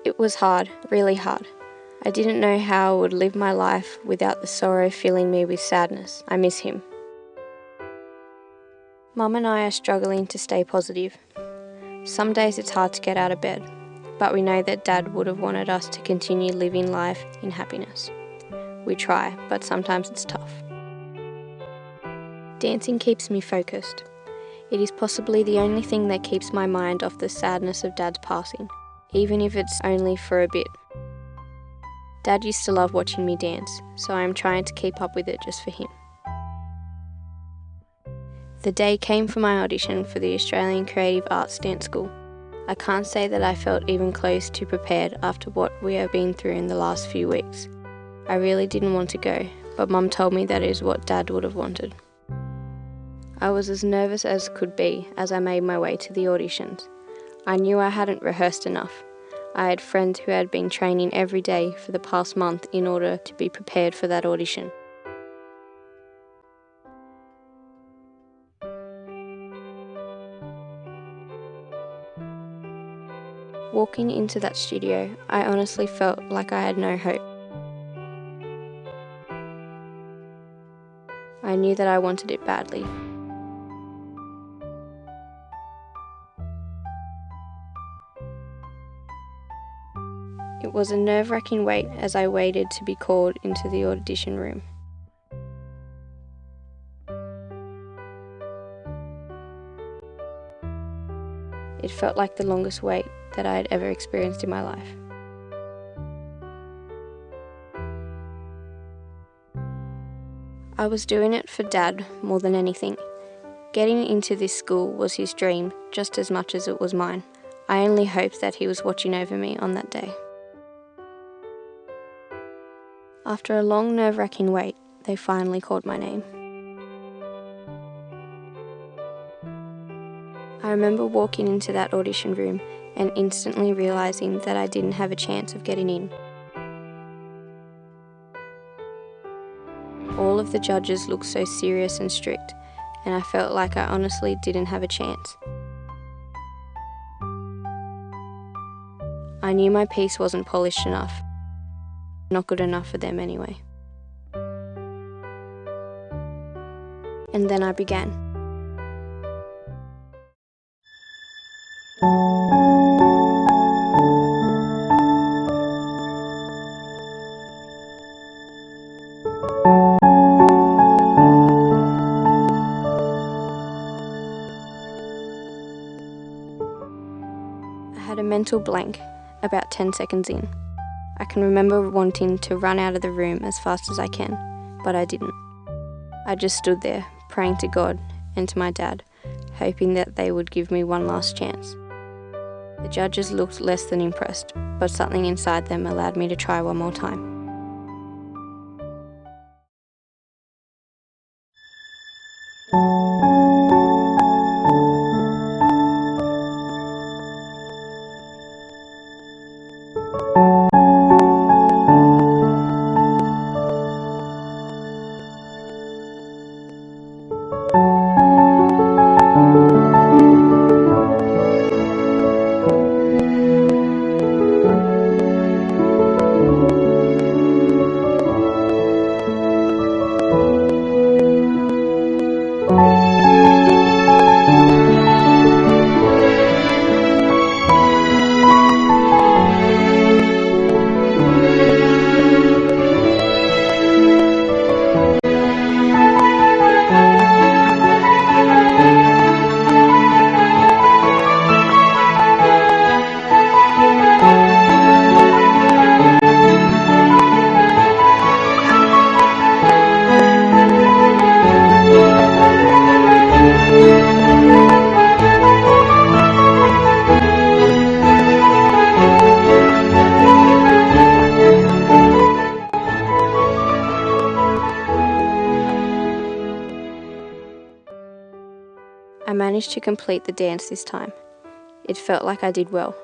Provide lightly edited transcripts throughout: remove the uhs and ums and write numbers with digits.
It was hard, really hard. I didn't know how I would live my life without the sorrow filling me with sadness. I miss him. Mum and I are struggling to stay positive. Some days it's hard to get out of bed, but we know that Dad would have wanted us to continue living life in happiness. We try, but sometimes it's tough. Dancing keeps me focused. It is possibly the only thing that keeps my mind off the sadness of Dad's passing, even if it's only for a bit. Dad used to love watching me dance, so I am trying to keep up with it just for him. The day came for my audition for the Australian Creative Arts Dance School. I can't say that I felt even close to prepared after what we have been through in the last few weeks. I really didn't want to go, but Mum told me that is what Dad would have wanted. I was as nervous as could be as I made my way to the auditions. I knew I hadn't rehearsed enough. I had friends who had been training every day for the past month in order to be prepared for that audition. Walking into that studio, I honestly felt like I had no hope. I knew that I wanted it badly. It was a nerve-wracking wait as I waited to be called into the audition room. It felt like the longest wait that I had ever experienced in my life. I was doing it for Dad more than anything. Getting into this school was his dream just as much as it was mine. I only hoped that he was watching over me on that day. After a long, nerve-wracking wait, they finally called my name. I remember walking into that audition room and instantly realising that I didn't have a chance of getting in. All of the judges looked so serious and strict, and I felt like I honestly didn't have a chance. I knew my piece wasn't polished enough. Not good enough for them anyway. And then I began. I had a mental blank about 10 seconds in. I can remember wanting to run out of the room as fast as I can, but I didn't. I just stood there, praying to God and to my dad, hoping that they would give me one last chance. The judges looked less than impressed, but something inside them allowed me to try one more time. I managed to complete the dance this time. It felt like I did well.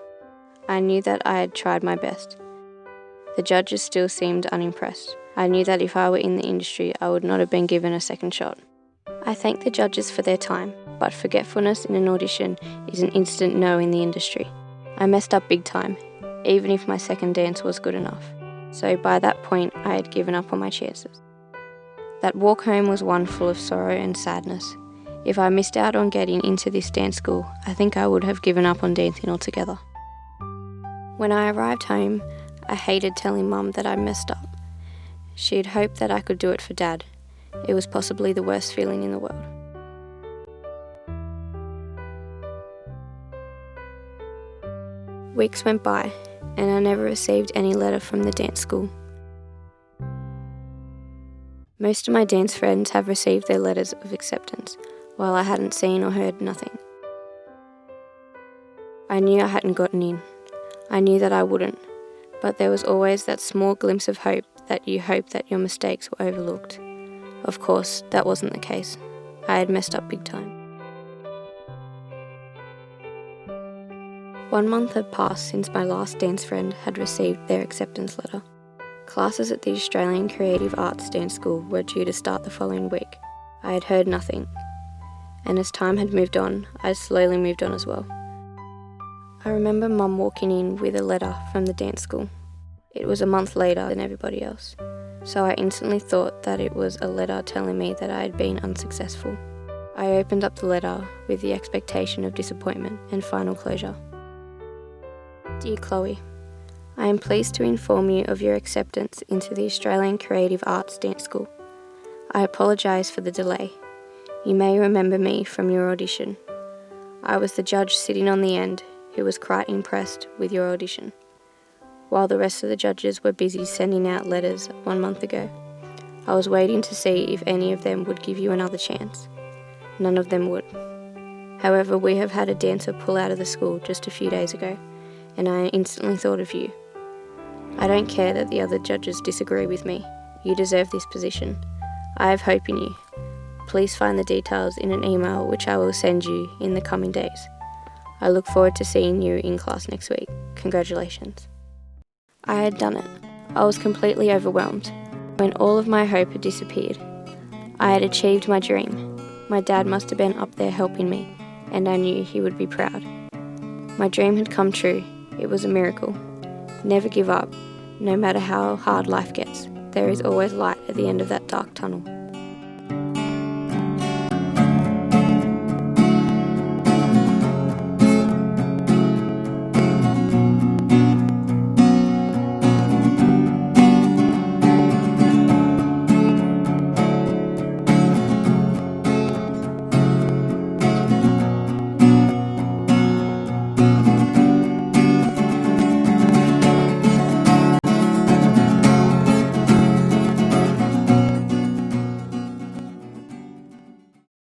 I knew that I had tried my best. The judges still seemed unimpressed. I knew that if I were in the industry, I would not have been given a second shot. I thank the judges for their time, but forgetfulness in an audition is an instant no in the industry. I messed up big time. even if my second dance was good enough. So by that point, I had given up on my chances. That walk home was one full of sorrow and sadness. If I missed out on getting into this dance school, I think I would have given up on dancing altogether. When I arrived home, I hated telling Mum that I messed up. She had hoped that I could do it for Dad. It was possibly the worst feeling in the world. Weeks went by, and I never received any letter from the dance school. Most of my dance friends have received their letters of acceptance, while I hadn't seen or heard nothing. I knew I hadn't gotten in. I knew that I wouldn't, but there was always that small glimpse of hope that you hope that your mistakes were overlooked. Of course, that wasn't the case. I had messed up big time. 1 month had passed since my last dance friend had received their acceptance letter. Classes at the Australian Creative Arts Dance School were due to start the following week. I had heard nothing, and as time had moved on, I slowly moved on as well. I remember Mum walking in with a letter from the dance school. It was a month later than everybody else, so I instantly thought that it was a letter telling me that I had been unsuccessful. I opened up the letter with the expectation of disappointment and final closure. Dear Chloe, I am pleased to inform you of your acceptance into the Australian Creative Arts Dance School. I apologise for the delay. You may remember me from your audition. I was the judge sitting on the end who was quite impressed with your audition. While the rest of the judges were busy sending out letters 1 month ago, I was waiting to see if any of them would give you another chance. None of them would. However, we have had a dancer pull out of the school just a few days ago, and I instantly thought of you. I don't care that the other judges disagree with me. You deserve this position. I have hope in you. Please find the details in an email which I will send you in the coming days. I look forward to seeing you in class next week. Congratulations. I had done it. I was completely overwhelmed. When all of my hope had disappeared, I had achieved my dream. My dad must have been up there helping me, and I knew he would be proud. My dream had come true. It was a miracle. Never give up. No matter how hard life gets, there is always light at the end of that dark tunnel.